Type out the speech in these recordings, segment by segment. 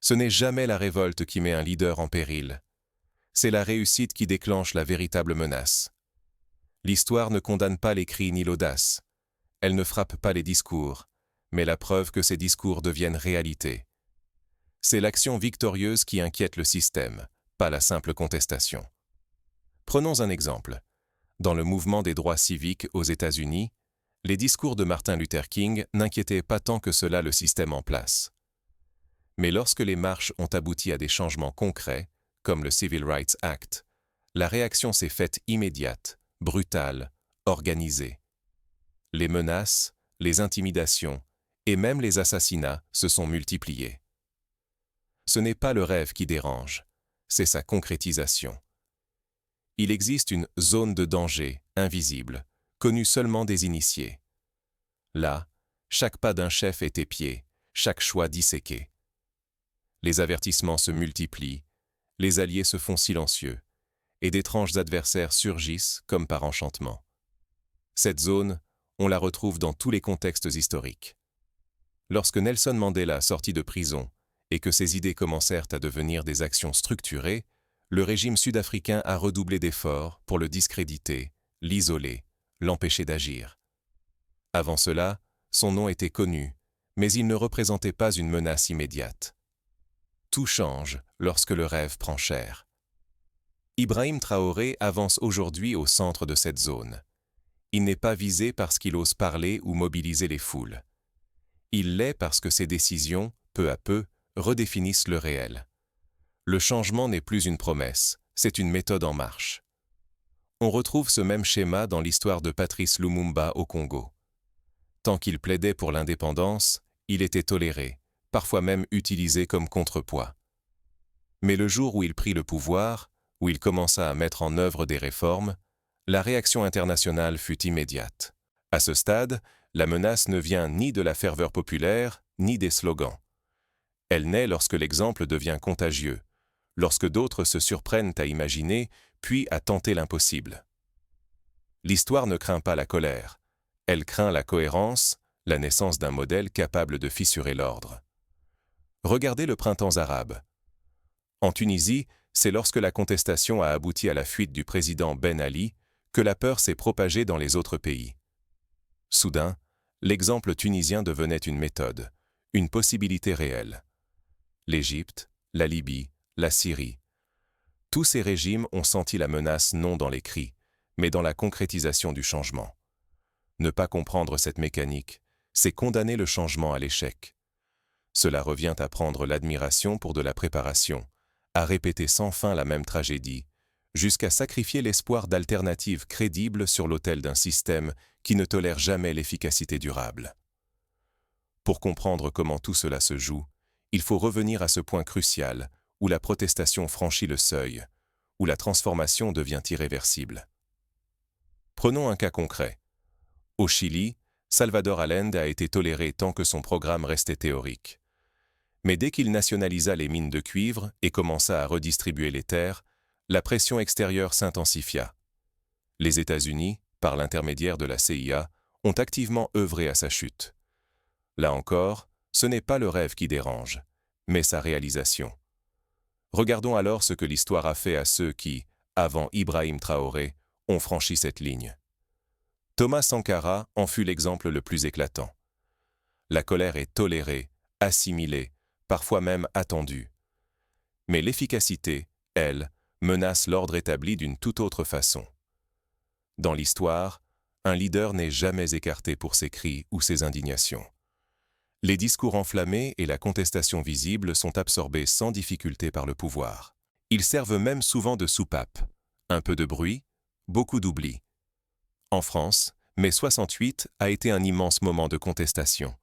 Ce n'est jamais la révolte qui met un leader en péril. C'est la réussite qui déclenche la véritable menace. L'histoire ne condamne pas les cris ni l'audace. Elle ne frappe pas les discours, mais la preuve que ces discours deviennent réalité. C'est l'action victorieuse qui inquiète le système, pas la simple contestation. Prenons un exemple. Dans le mouvement des droits civiques aux États-Unis, les discours de Martin Luther King n'inquiétaient pas tant que cela le système en place. Mais lorsque les marches ont abouti à des changements concrets, comme le Civil Rights Act, la réaction s'est faite immédiate, brutale, organisée. Les menaces, les intimidations et même les assassinats se sont multipliés. Ce n'est pas le rêve qui dérange, c'est sa concrétisation. Il existe une zone de danger invisible, connue seulement des initiés. Là, chaque pas d'un chef est épié, chaque choix disséqué. Les avertissements se multiplient, les alliés se font silencieux, et d'étranges adversaires surgissent comme par enchantement. Cette zone, on la retrouve dans tous les contextes historiques. Lorsque Nelson Mandela sortit de prison et que ses idées commencèrent à devenir des actions structurées, le régime sud-africain a redoublé d'efforts pour le discréditer, l'isoler, l'empêcher d'agir. Avant cela, son nom était connu, mais il ne représentait pas une menace immédiate. Tout change lorsque le rêve prend chair. Ibrahim Traoré avance aujourd'hui au centre de cette zone. Il n'est pas visé parce qu'il ose parler ou mobiliser les foules. Il l'est parce que ses décisions, peu à peu, redéfinissent le réel. Le changement n'est plus une promesse, c'est une méthode en marche. On retrouve ce même schéma dans l'histoire de Patrice Lumumba au Congo. Tant qu'il plaidait pour l'indépendance, il était toléré, parfois même utilisé comme contrepoids. Mais le jour où il prit le pouvoir, où il commença à mettre en œuvre des réformes, la réaction internationale fut immédiate. À ce stade, la menace ne vient ni de la ferveur populaire, ni des slogans. Elle naît lorsque l'exemple devient contagieux, lorsque d'autres se surprennent à imaginer, puis à tenter l'impossible. L'histoire ne craint pas la colère, elle craint la cohérence, la naissance d'un modèle capable de fissurer l'ordre. Regardez le printemps arabe. En Tunisie, c'est lorsque la contestation a abouti à la fuite du président Ben Ali que la peur s'est propagée dans les autres pays. Soudain, l'exemple tunisien devenait une méthode, une possibilité réelle. L'Égypte, la Libye, la Syrie. Tous ces régimes ont senti la menace non dans les cris, mais dans la concrétisation du changement. Ne pas comprendre cette mécanique, c'est condamner le changement à l'échec. Cela revient à prendre l'admiration pour de la préparation, à répéter sans fin la même tragédie, jusqu'à sacrifier l'espoir d'alternatives crédibles sur l'autel d'un système qui ne tolère jamais l'efficacité durable. Pour comprendre comment tout cela se joue, il faut revenir à ce point crucial où la protestation franchit le seuil, où la transformation devient irréversible. Prenons un cas concret. Au Chili, Salvador Allende a été toléré tant que son programme restait théorique. Mais dès qu'il nationalisa les mines de cuivre et commença à redistribuer les terres, la pression extérieure s'intensifia. Les États-Unis, par l'intermédiaire de la CIA, ont activement œuvré à sa chute. Là encore, ce n'est pas le rêve qui dérange, mais sa réalisation. Regardons alors ce que l'histoire a fait à ceux qui, avant Ibrahim Traoré, ont franchi cette ligne. Thomas Sankara en fut l'exemple le plus éclatant. La colère est tolérée, assimilée, parfois même attendue. Mais l'efficacité, elle, menace l'ordre établi d'une toute autre façon. Dans l'histoire, un leader n'est jamais écarté pour ses cris ou ses indignations. Les discours enflammés et la contestation visible sont absorbés sans difficulté par le pouvoir. Ils servent même souvent de soupape. Un peu de bruit, beaucoup d'oubli. En France, mai 68 a été un immense moment de contestation.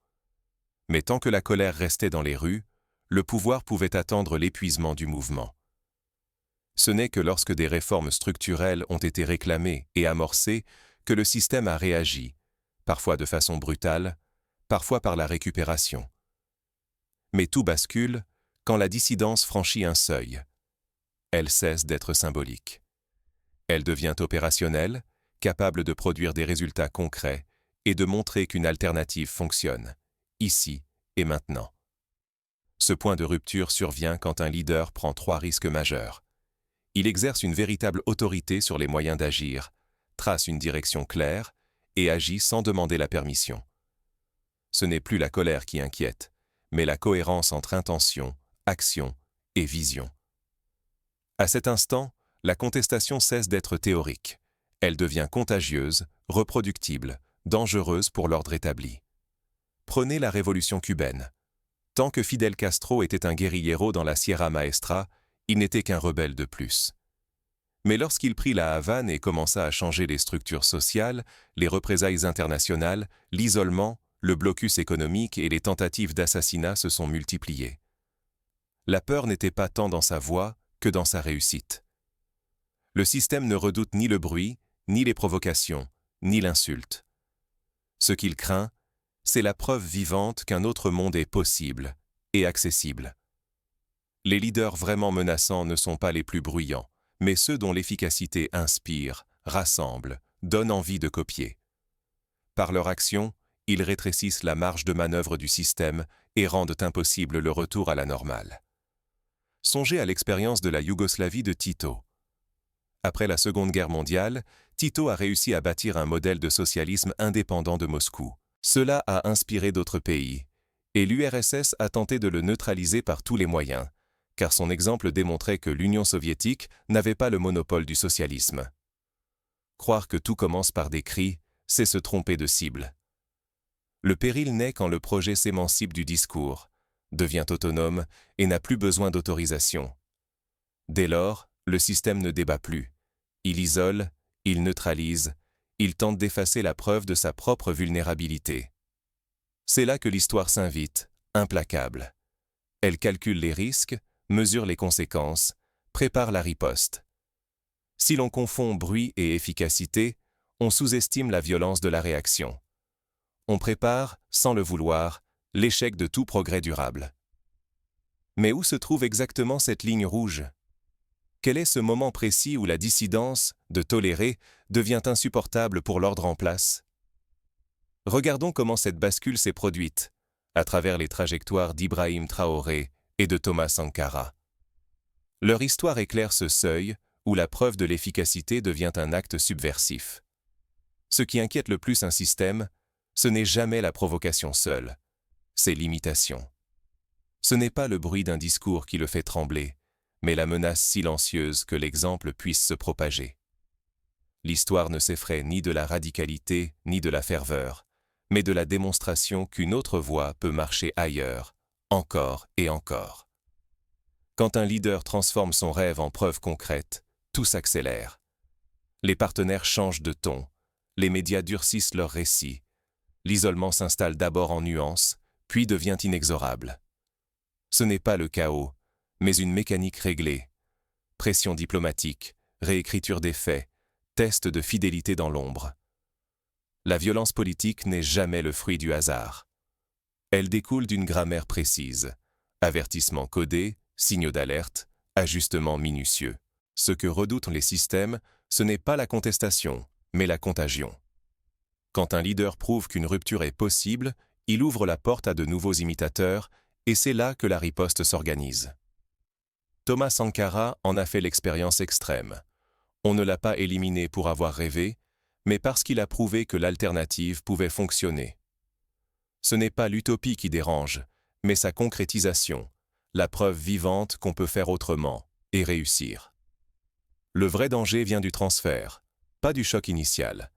Mais tant que la colère restait dans les rues, le pouvoir pouvait attendre l'épuisement du mouvement. Ce n'est que lorsque des réformes structurelles ont été réclamées et amorcées que le système a réagi, parfois de façon brutale, parfois par la récupération. Mais tout bascule quand la dissidence franchit un seuil. Elle cesse d'être symbolique. Elle devient opérationnelle, capable de produire des résultats concrets et de montrer qu'une alternative fonctionne, ici et maintenant. Ce point de rupture survient quand un leader prend 3 risques majeurs. Il exerce une véritable autorité sur les moyens d'agir, trace une direction claire et agit sans demander la permission. Ce n'est plus la colère qui inquiète, mais la cohérence entre intention, action et vision. À cet instant, la contestation cesse d'être théorique. Elle devient contagieuse, reproductible, dangereuse pour l'ordre établi. Prenez la révolution cubaine. Tant que Fidel Castro était un guérillero dans la Sierra Maestra, il n'était qu'un rebelle de plus. Mais lorsqu'il prit la Havane et commença à changer les structures sociales, les représailles internationales, l'isolement, le blocus économique et les tentatives d'assassinat se sont multipliées. La peur n'était pas tant dans sa voix que dans sa réussite. Le système ne redoute ni le bruit, ni les provocations, ni l'insulte. Ce qu'il craint, c'est la preuve vivante qu'un autre monde est possible et accessible. Les leaders vraiment menaçants ne sont pas les plus bruyants, mais ceux dont l'efficacité inspire, rassemble, donne envie de copier. Par leur action, ils rétrécissent la marge de manœuvre du système et rendent impossible le retour à la normale. Songez à l'expérience de la Yougoslavie de Tito. Après la Seconde Guerre mondiale, Tito a réussi à bâtir un modèle de socialisme indépendant de Moscou. Cela a inspiré d'autres pays, et l'URSS a tenté de le neutraliser par tous les moyens, car son exemple démontrait que l'Union soviétique n'avait pas le monopole du socialisme. Croire que tout commence par des cris, c'est se tromper de cible. Le péril naît quand le projet s'émancipe du discours, devient autonome et n'a plus besoin d'autorisation. Dès lors, le système ne débat plus. Il isole, il neutralise, il tente d'effacer la preuve de sa propre vulnérabilité. C'est là que l'histoire s'invite, implacable. Elle calcule les risques, mesure les conséquences, prépare la riposte. Si l'on confond bruit et efficacité, on sous-estime la violence de la réaction. On prépare, sans le vouloir, l'échec de tout progrès durable. Mais où se trouve exactement cette ligne rouge ? Quel est ce moment précis où la dissidence, de tolérer, devient insupportable pour l'ordre en place ? Regardons comment cette bascule s'est produite, à travers les trajectoires d'Ibrahim Traoré et de Thomas Sankara. Leur histoire éclaire ce seuil où la preuve de l'efficacité devient un acte subversif. Ce qui inquiète le plus un système, ce n'est jamais la provocation seule, c'est l'imitation. Ce n'est pas le bruit d'un discours qui le fait trembler, mais la menace silencieuse que l'exemple puisse se propager. L'histoire ne s'effraie ni de la radicalité ni de la ferveur, mais de la démonstration qu'une autre voie peut marcher ailleurs, encore et encore. Quand un leader transforme son rêve en preuve concrète, tout s'accélère. Les partenaires changent de ton, les médias durcissent leurs récits, l'isolement s'installe d'abord en nuances, puis devient inexorable. Ce n'est pas le chaos, mais une mécanique réglée. Pression diplomatique, réécriture des faits, test de fidélité dans l'ombre. La violence politique n'est jamais le fruit du hasard. Elle découle d'une grammaire précise. Avertissements codés, signaux d'alerte, ajustements minutieux. Ce que redoutent les systèmes, ce n'est pas la contestation, mais la contagion. Quand un leader prouve qu'une rupture est possible, il ouvre la porte à de nouveaux imitateurs, et c'est là que la riposte s'organise. Thomas Sankara en a fait l'expérience extrême. On ne l'a pas éliminé pour avoir rêvé, mais parce qu'il a prouvé que l'alternative pouvait fonctionner. Ce n'est pas l'utopie qui dérange, mais sa concrétisation, la preuve vivante qu'on peut faire autrement et réussir. Le vrai danger vient du transfert, pas du choc initial.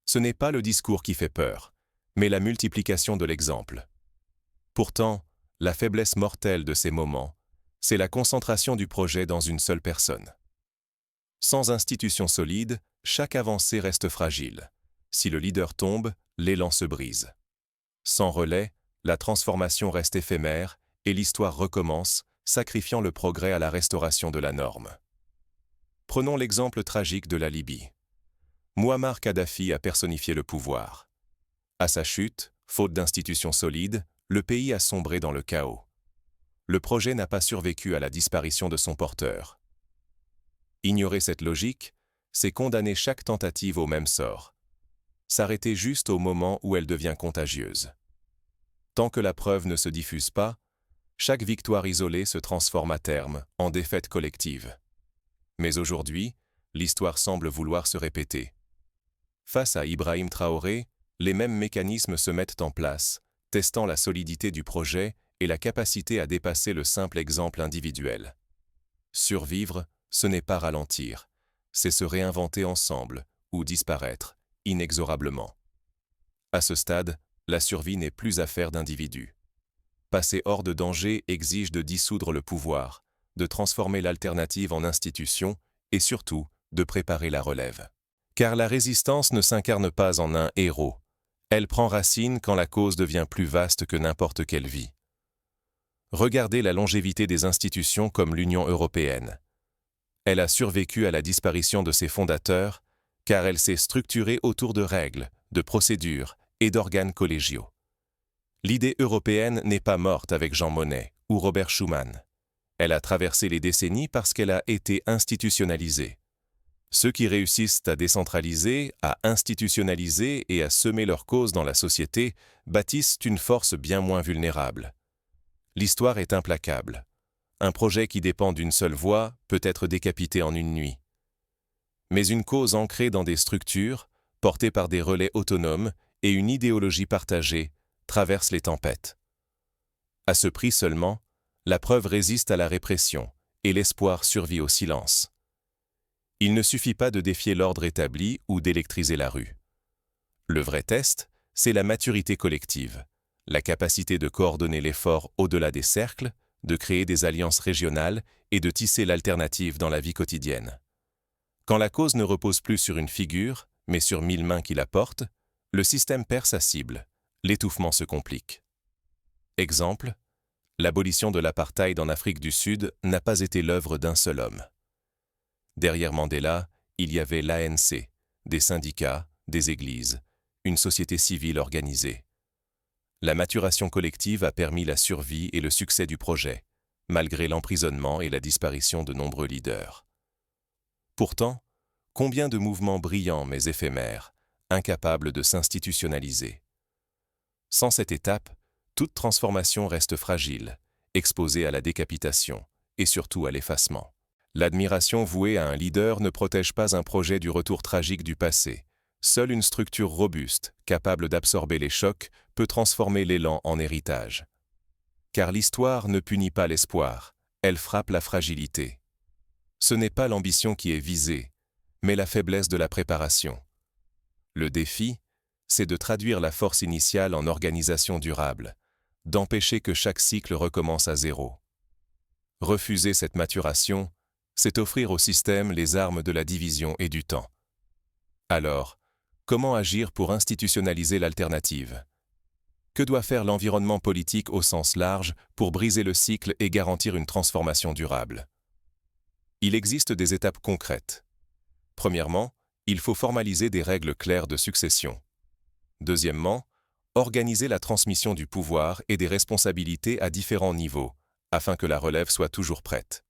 Ce n'est pas le discours qui fait peur, mais la multiplication de l'exemple. Pourtant, la faiblesse mortelle de ces moments, c'est la concentration du projet dans une seule personne. Sans institution solide, chaque avancée reste fragile. Si le leader tombe, l'élan se brise. Sans relais, la transformation reste éphémère et l'histoire recommence, sacrifiant le progrès à la restauration de la norme. Prenons l'exemple tragique de la Libye. Mouammar Kadhafi a personnifié le pouvoir. À sa chute, faute d'institutions solides, le pays a sombré dans le chaos. Le projet n'a pas survécu à la disparition de son porteur. Ignorer cette logique, c'est condamner chaque tentative au même sort. S'arrêter juste au moment où elle devient contagieuse. Tant que la preuve ne se diffuse pas, chaque victoire isolée se transforme à terme en défaite collective. Mais aujourd'hui, l'histoire semble vouloir se répéter. Face à Ibrahim Traoré, les mêmes mécanismes se mettent en place, testant la solidité du projet et la capacité à dépasser le simple exemple individuel. Survivre, ce n'est pas ralentir, c'est se réinventer ensemble ou disparaître, inexorablement. À ce stade, la survie n'est plus affaire d'individus. Passer hors de danger exige de dissoudre le pouvoir, de transformer l'alternative en institution et surtout de préparer la relève. Car la résistance ne s'incarne pas en un héros. Elle prend racine quand la cause devient plus vaste que n'importe quelle vie. Regardez la longévité des institutions comme l'Union européenne. Elle a survécu à la disparition de ses fondateurs car elle s'est structurée autour de règles, de procédures et d'organes collégiaux. L'idée européenne n'est pas morte avec Jean Monnet ou Robert Schuman. Elle a traversé les décennies parce qu'elle a été institutionnalisée. Ceux qui réussissent à décentraliser, à institutionnaliser et à semer leur cause dans la société bâtissent une force bien moins vulnérable. L'histoire est implacable. Un projet qui dépend d'une seule voix peut être décapité en une nuit. Mais une cause ancrée dans des structures, portée par des relais autonomes et une idéologie partagée, traverse les tempêtes. À ce prix seulement, la preuve résiste à la répression et l'espoir survit au silence. Il ne suffit pas de défier l'ordre établi ou d'électriser la rue. Le vrai test, c'est la maturité collective, la capacité de coordonner l'effort au-delà des cercles, de créer des alliances régionales et de tisser l'alternative dans la vie quotidienne. Quand la cause ne repose plus sur une figure, mais sur 1000 mains qui la portent, le système perd sa cible, l'étouffement se complique. Exemple, l'abolition de l'apartheid en Afrique du Sud n'a pas été l'œuvre d'un seul homme. Derrière Mandela, il y avait l'ANC, des syndicats, des églises, une société civile organisée. La maturation collective a permis la survie et le succès du projet, malgré l'emprisonnement et la disparition de nombreux leaders. Pourtant, combien de mouvements brillants mais éphémères, incapables de s'institutionnaliser. Sans cette étape, toute transformation reste fragile, exposée à la décapitation et surtout à l'effacement. L'admiration vouée à un leader ne protège pas un projet du retour tragique du passé. Seule une structure robuste, capable d'absorber les chocs, peut transformer l'élan en héritage. Car l'histoire ne punit pas l'espoir, elle frappe la fragilité. Ce n'est pas l'ambition qui est visée, mais la faiblesse de la préparation. Le défi, c'est de traduire la force initiale en organisation durable, d'empêcher que chaque cycle recommence à zéro. Refuser cette maturation, c'est offrir au système les armes de la division et du temps. Alors, comment agir pour institutionnaliser l'alternative? Que doit faire l'environnement politique au sens large pour briser le cycle et garantir une transformation durable? Il existe des étapes concrètes. Premièrement, il faut formaliser des règles claires de succession. Deuxièmement, organiser la transmission du pouvoir et des responsabilités à différents niveaux, afin que la relève soit toujours prête.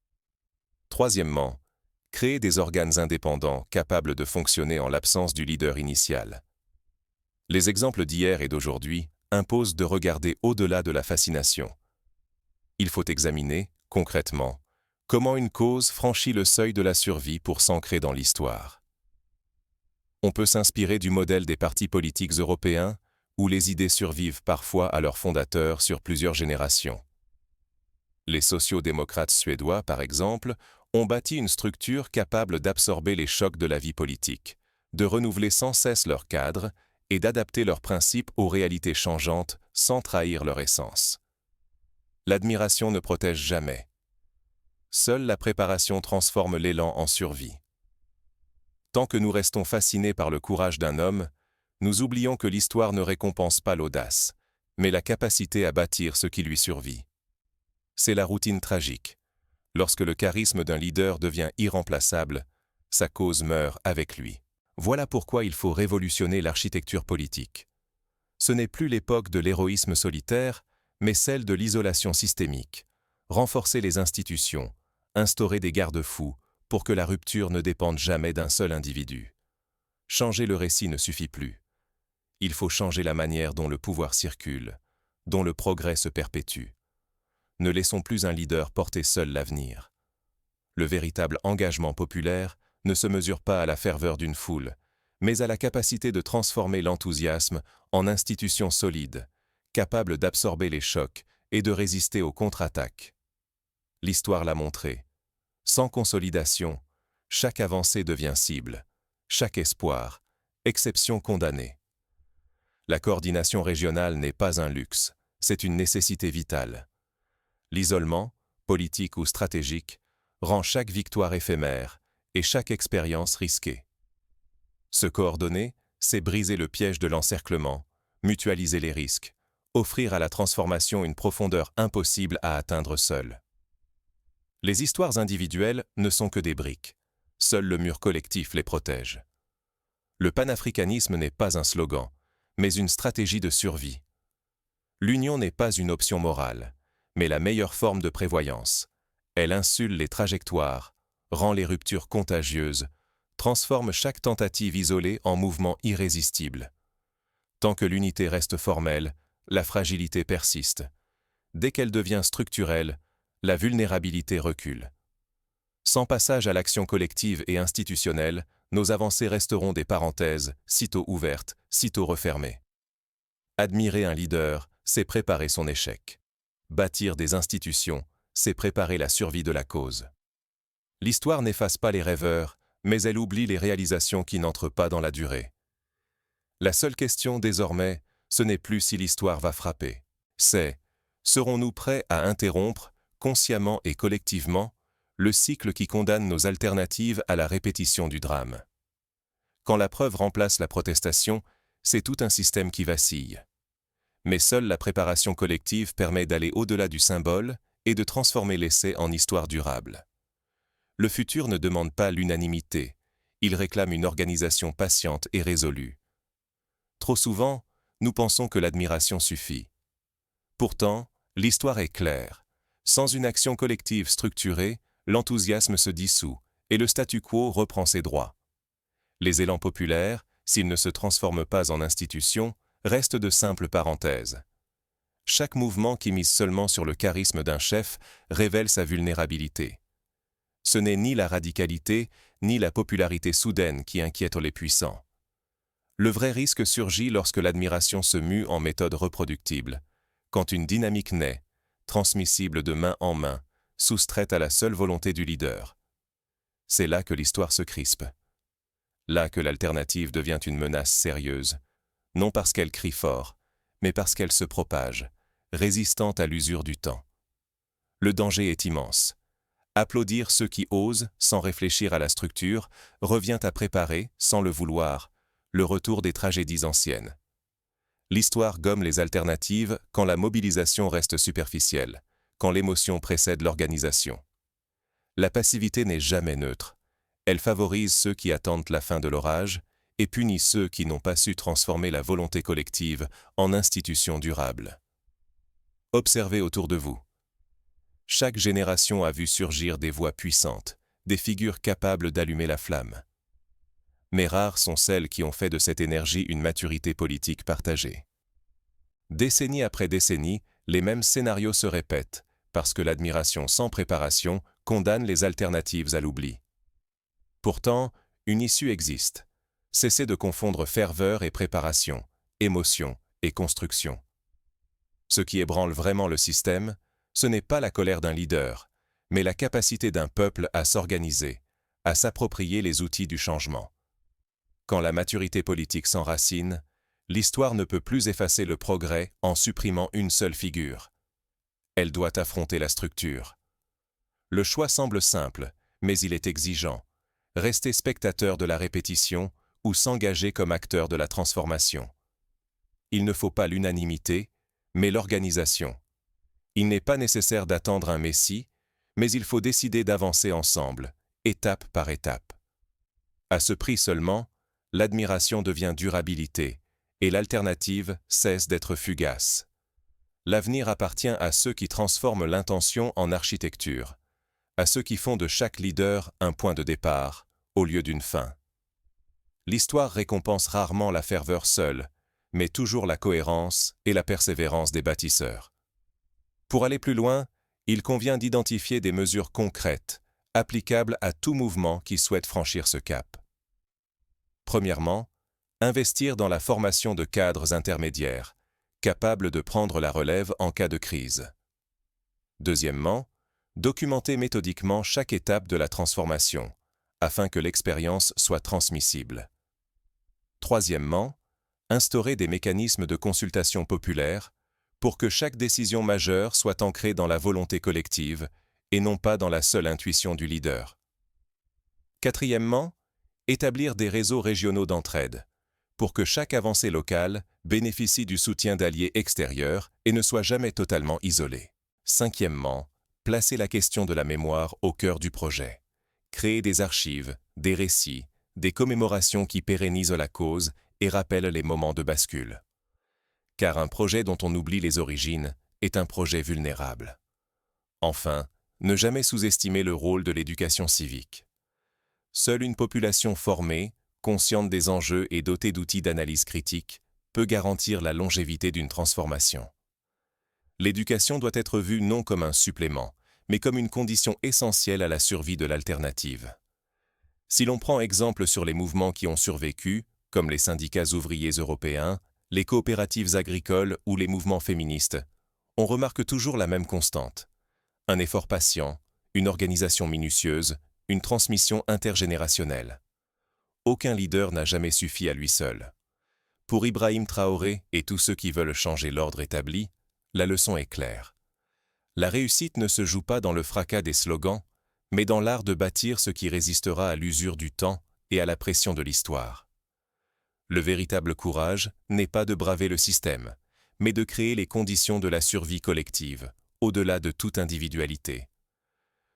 Troisièmement, créer des organes indépendants capables de fonctionner en l'absence du leader initial. Les exemples d'hier et d'aujourd'hui imposent de regarder au-delà de la fascination. Il faut examiner, concrètement, comment une cause franchit le seuil de la survie pour s'ancrer dans l'histoire. On peut s'inspirer du modèle des partis politiques européens, où les idées survivent parfois à leurs fondateurs sur plusieurs générations. Les sociaux-démocrates suédois, par exemple, ont bâti une structure capable d'absorber les chocs de la vie politique, de renouveler sans cesse leur cadre et d'adapter leurs principes aux réalités changeantes sans trahir leur essence. L'admiration ne protège jamais. Seule la préparation transforme l'élan en survie. Tant que nous restons fascinés par le courage d'un homme, nous oublions que l'histoire ne récompense pas l'audace, mais la capacité à bâtir ce qui lui survit. C'est la routine tragique. Lorsque le charisme d'un leader devient irremplaçable, sa cause meurt avec lui. Voilà pourquoi il faut révolutionner l'architecture politique. Ce n'est plus l'époque de l'héroïsme solitaire, mais celle de l'isolation systémique. Renforcer les institutions, instaurer des garde-fous pour que la rupture ne dépende jamais d'un seul individu. Changer le récit ne suffit plus. Il faut changer la manière dont le pouvoir circule, dont le progrès se perpétue. Ne laissons plus un leader porter seul l'avenir. Le véritable engagement populaire ne se mesure pas à la ferveur d'une foule, mais à la capacité de transformer l'enthousiasme en institutions solides, capables d'absorber les chocs et de résister aux contre-attaques. L'histoire l'a montré. Sans consolidation, chaque avancée devient cible, chaque espoir, exception condamnée. La coordination régionale n'est pas un luxe, c'est une nécessité vitale. L'isolement, politique ou stratégique, rend chaque victoire éphémère et chaque expérience risquée. Se coordonner, c'est briser le piège de l'encerclement, mutualiser les risques, offrir à la transformation une profondeur impossible à atteindre seule. Les histoires individuelles ne sont que des briques. Seul le mur collectif les protège. Le panafricanisme n'est pas un slogan, mais une stratégie de survie. L'union n'est pas une option morale, mais la meilleure forme de prévoyance. Elle insule les trajectoires, rend les ruptures contagieuses, transforme chaque tentative isolée en mouvement irrésistible. Tant que l'unité reste formelle, la fragilité persiste. Dès qu'elle devient structurelle, la vulnérabilité recule. Sans passage à l'action collective et institutionnelle, nos avancées resteront des parenthèses, sitôt ouvertes, sitôt refermées. Admirer un leader, c'est préparer son échec. Bâtir des institutions, c'est préparer la survie de la cause. L'histoire n'efface pas les rêveurs, mais elle oublie les réalisations qui n'entrent pas dans la durée. La seule question désormais, ce n'est plus si l'histoire va frapper. C'est, serons-nous prêts à interrompre, consciemment et collectivement, le cycle qui condamne nos alternatives à la répétition du drame. Quand la preuve remplace la protestation, c'est tout un système qui vacille. Mais seule la préparation collective permet d'aller au-delà du symbole et de transformer l'essai en histoire durable. Le futur ne demande pas l'unanimité, il réclame une organisation patiente et résolue. Trop souvent, nous pensons que l'admiration suffit. Pourtant, l'histoire est claire. Sans une action collective structurée, l'enthousiasme se dissout et le statu quo reprend ses droits. Les élans populaires, s'ils ne se transforment pas en institutions, restent de simples parenthèses. Chaque mouvement qui mise seulement sur le charisme d'un chef révèle sa vulnérabilité. Ce n'est ni la radicalité, ni la popularité soudaine qui inquiètent les puissants. Le vrai risque surgit lorsque l'admiration se mue en méthode reproductible, quand une dynamique naît, transmissible de main en main, soustraite à la seule volonté du leader. C'est là que l'histoire se crispe. Là que l'alternative devient une menace sérieuse, non parce qu'elle crie fort, mais parce qu'elle se propage, résistante à l'usure du temps. Le danger est immense. Applaudir ceux qui osent, sans réfléchir à la structure, revient à préparer, sans le vouloir, le retour des tragédies anciennes. L'histoire gomme les alternatives quand la mobilisation reste superficielle, quand l'émotion précède l'organisation. La passivité n'est jamais neutre. Elle favorise ceux qui attendent la fin de l'orage et punit ceux qui n'ont pas su transformer la volonté collective en institution durable. Observez autour de vous. Chaque génération a vu surgir des voix puissantes, des figures capables d'allumer la flamme. Mais rares sont celles qui ont fait de cette énergie une maturité politique partagée. Décennie après décennie, les mêmes scénarios se répètent, parce que l'admiration sans préparation condamne les alternatives à l'oubli. Pourtant, une issue existe. Cessez de confondre ferveur et préparation, émotion et construction. Ce qui ébranle vraiment le système, ce n'est pas la colère d'un leader, mais la capacité d'un peuple à s'organiser, à s'approprier les outils du changement. Quand la maturité politique s'enracine, l'histoire ne peut plus effacer le progrès en supprimant une seule figure. Elle doit affronter la structure. Le choix semble simple, mais il est exigeant. Rester spectateur de la répétition ou s'engager comme acteur de la transformation. Il ne faut pas l'unanimité, mais l'organisation. Il n'est pas nécessaire d'attendre un messie, mais il faut décider d'avancer ensemble, étape par étape. À ce prix seulement, l'admiration devient durabilité, et l'alternative cesse d'être fugace. L'avenir appartient à ceux qui transforment l'intention en architecture, à ceux qui font de chaque leader un point de départ, au lieu d'une fin. L'histoire récompense rarement la ferveur seule, mais toujours la cohérence et la persévérance des bâtisseurs. Pour aller plus loin, Il convient d'identifier des mesures concrètes, applicables à tout mouvement qui souhaite franchir ce cap. Premièrement, investir dans la formation de cadres intermédiaires, capables de prendre la relève en cas de crise. Deuxièmement, documenter méthodiquement chaque étape de la transformation, afin que l'expérience soit transmissible. Troisièmement, instaurer des mécanismes de consultation populaire pour que chaque décision majeure soit ancrée dans la volonté collective et non pas dans la seule intuition du leader. Quatrièmement, établir des réseaux régionaux d'entraide pour que chaque avancée locale bénéficie du soutien d'alliés extérieurs et ne soit jamais totalement isolée. Cinquièmement, placer la question de la mémoire au cœur du projet. Créer des archives, des récits, des commémorations qui pérennisent la cause et rappellent les moments de bascule. Car un projet dont on oublie les origines est un projet vulnérable. Enfin, ne jamais sous-estimer le rôle de l'éducation civique. Seule une population formée, consciente des enjeux et dotée d'outils d'analyse critique, peut garantir la longévité d'une transformation. L'éducation doit être vue non comme un supplément, mais comme une condition essentielle à la survie de l'alternative. Si l'on prend exemple sur les mouvements qui ont survécu, comme les syndicats ouvriers européens, les coopératives agricoles ou les mouvements féministes, on remarque toujours la même constante. Un effort patient, une organisation minutieuse, une transmission intergénérationnelle. Aucun leader n'a jamais suffi à lui seul. Pour Ibrahim Traoré et tous ceux qui veulent changer l'ordre établi, la leçon est claire. La réussite ne se joue pas dans le fracas des slogans, mais dans l'art de bâtir ce qui résistera à l'usure du temps et à la pression de l'histoire. Le véritable courage n'est pas de braver le système, mais de créer les conditions de la survie collective, au-delà de toute individualité.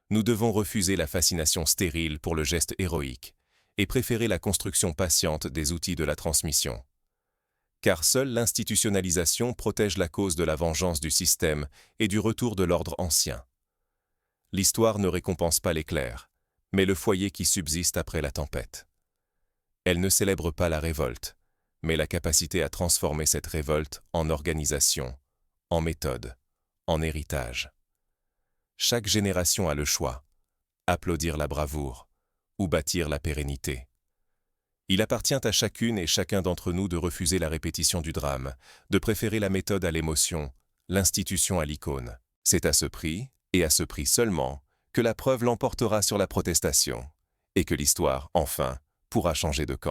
Nous devons refuser la fascination stérile pour le geste héroïque et préférer la construction patiente des outils de la transmission. Car seule l'institutionnalisation protège la cause de la vengeance du système et du retour de l'ordre ancien. L'histoire ne récompense pas l'éclair, mais le foyer qui subsiste après la tempête. Elle ne célèbre pas la révolte, mais la capacité à transformer cette révolte en organisation, en méthode, en héritage. Chaque génération a le choix, applaudir la bravoure ou bâtir la pérennité. Il appartient à chacune et chacun d'entre nous de refuser la répétition du drame, de préférer la méthode à l'émotion, l'institution à l'icône. C'est à ce prix, et à ce prix seulement, que la preuve l'emportera sur la protestation, et que l'histoire, enfin, pourra changer de camp.